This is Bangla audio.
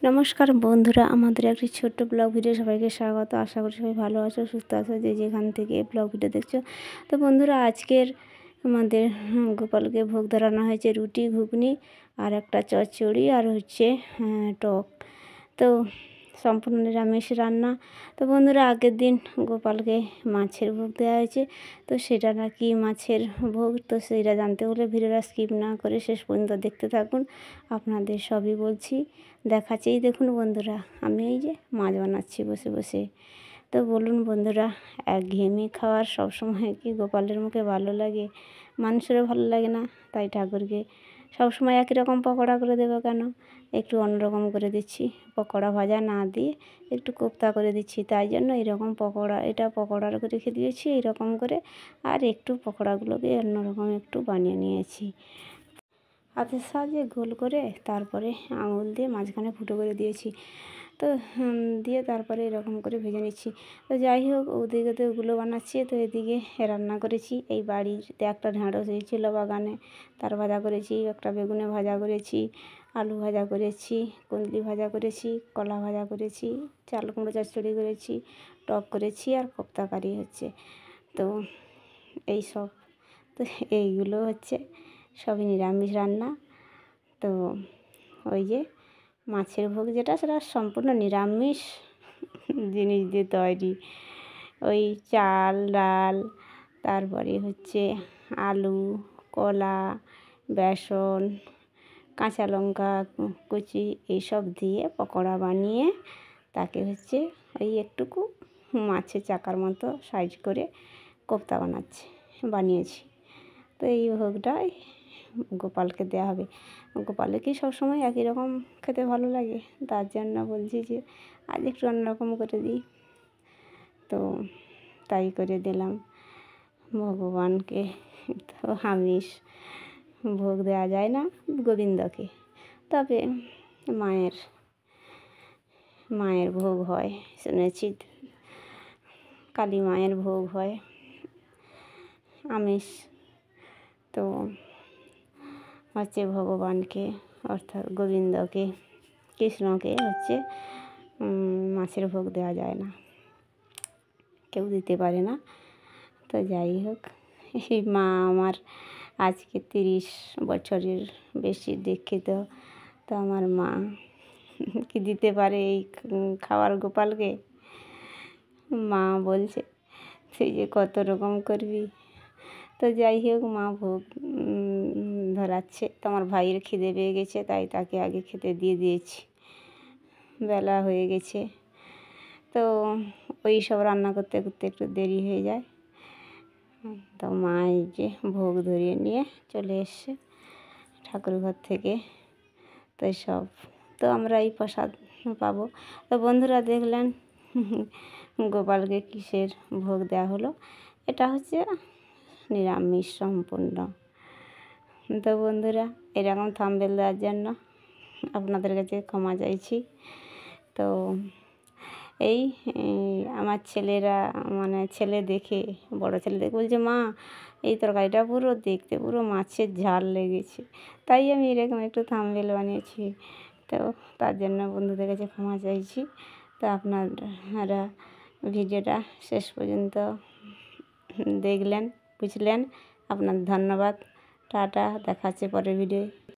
নমস্কার বন্ধুরা, আমাদের একটি ছোট্ট ব্লগ ভিডিও সবাইকে স্বাগত। আশা করি সবাই ভালো আছো, সুস্থ আছো, যে যেখান থেকে ব্লগ ভিডিও দেখছো। তো বন্ধুরা, আজকের আমাদের গোপালকে ভোগ ধরানো হয়েছে রুটি, ঘুগনি আর একটা চচ্চড়ি আর হচ্ছে টক। তো সম্পূর্ণ নিরামিষ রান্না। তো বন্ধুরা, আগের দিন গোপালকে মাছের ভোগ দেওয়া হয়েছে, তো সেটা নাকি মাছের ভোগ। তো সেইটা জানতে হলে ভিডিওটা স্কিপ না করে শেষ পর্যন্ত দেখতে থাকুন। আপনাদের সবই বলছি, দেখাচ্ছেই দেখুন বন্ধুরা। আমি এই যে মাছ বানাচ্ছি বসে বসে। তো বলুন বন্ধুরা, একঘেয়েমি খাওয়ার সবসময় কি গোপালের মুখে ভালো লাগে? মানুষেরও ভালো লাগে না, তাই ঠাকুরকে সবসময় একই রকম পকোড়া করে দেবো কেন? একটু অন্যরকম করে দিচ্ছি, পকোড়া ভাজা না দিয়ে একটু কোপ্তা করে দিচ্ছি। তাই জন্য এরকম পকোড়া, এটা পকোড়ার করে রেখে দিয়েছি এরকম করে, আর একটু পকোড়াগুলোকে অন্যরকম একটু বানিয়ে নিয়েছি হাতের সাহায্যে গোল করে। তারপরে আঙুল দিয়ে মাঝখানে ফুটো করে দিয়েছি। তো দিয়ে তারপরে এরকম করে ভেজে নিচ্ছি। তো যাই হোক, ওদিকে তো ওগুলো বানাচ্ছি, তো এদিকে রান্না করেছি। এই বাড়িতে একটা ঢেঁড়স হয়েছিল বাগানে, তার ভাজা করেছি, একটা বেগুনে ভাজা করেছি, আলু ভাজা করেছি, কুঁদলি ভাজা করেছি, কলা ভাজা করেছি, চাল কুমড়ো চচ্চড়ি করেছি, টক করেছি, আর কোপ্তা কারি হচ্ছে। তো এই সব, তো এইগুলো হচ্ছে সবই নিরামিষ রান্না। তো ওই যে মাছের ভোগ যেটা, সেটা সম্পূর্ণ নিরামিষ জিনিস দিয়ে তৈরি। ওই চাল, ডাল, তারপরে হচ্ছে আলু, কলা, বেসন, কাঁচা লঙ্কা কুচি, এইসব দিয়ে পকোড়া বানিয়ে তাকে হচ্ছে ওই একটুকু মাছের চাকার মতো সাইজ করে কোপ্তা বানিয়েছি। তো এই ভোগটাই গোপালকে দেওয়া হবে। গোপালে কি সবসময় একই রকম খেতে ভালো লাগে? তার জন্য বলছি যে আজ একটু অন্যরকম করে দিই। তো তাই করে দিলাম ভগবানকে। তো আমিষ ভোগ দেওয়া যায় না গোবিন্দকে, তবে মায়ের ভোগ হয় শুনেছি। কালী মায়ের ভোগ হয় আমিষ। তো হচ্ছে ভগবানকে, অর্থাৎ গোবিন্দকে, কৃষ্ণকে হচ্ছে মাছের ভোগ দেওয়া যায় না, কেউ দিতে পারে না। তো যাই হোক, এই মা আমার আজকে 30 বছরের বেশি দীক্ষিত। তো আমার মা কি দিতে পারে এই খাওয়ার গোপালকে? মা বলছে তুই যে কত রকম করবি। তো যাই হোক, মা ভোগ ধরাচ্ছে। তো আমার ভাইয়ের খিদে পেয়ে গেছে, তাই তাকে আগে খেতে দিয়ে দিয়েছি, বেলা হয়ে গেছে। তো ওই সব রান্না করতে করতে একটু দেরি হয়ে যায়। তো মা এই যে ভোগ ধরিয়ে নিয়ে চলে এসছে ঠাকুর ঘর থেকে। তো সব, তো আমরা এই প্রসাদ পাবো। তো বন্ধুরা, দেখলেন গোপালকে কিসের ভোগ দেওয়া হলো। এটা হচ্ছে নিরামিষ সম্পূর্ণ। তো বন্ধুরা, এরকম থাম্বনেল দেওয়ার জন্য আপনাদের কাছে ক্ষমা চাইছি। তো এই আমার ছেলেরা, মানে ছেলে দেখে, বড় ছেলে দেখে বলছে, মা এই তরকারিটা পুরো দেখতে পুরো মাছের ঝাল লেগেছে। তাই আমি এরকম একটু থাম্বনেল বানিয়েছি। তো তার জন্য বন্ধুদের কাছে ক্ষমা চাইছি। তো আপনারা ভিডিওটা শেষ পর্যন্ত দেখলেন, বুঝলেন, আপনার ধন্যবাদ। টাটা, দেখা হচ্ছে পরের ভিডিওয়।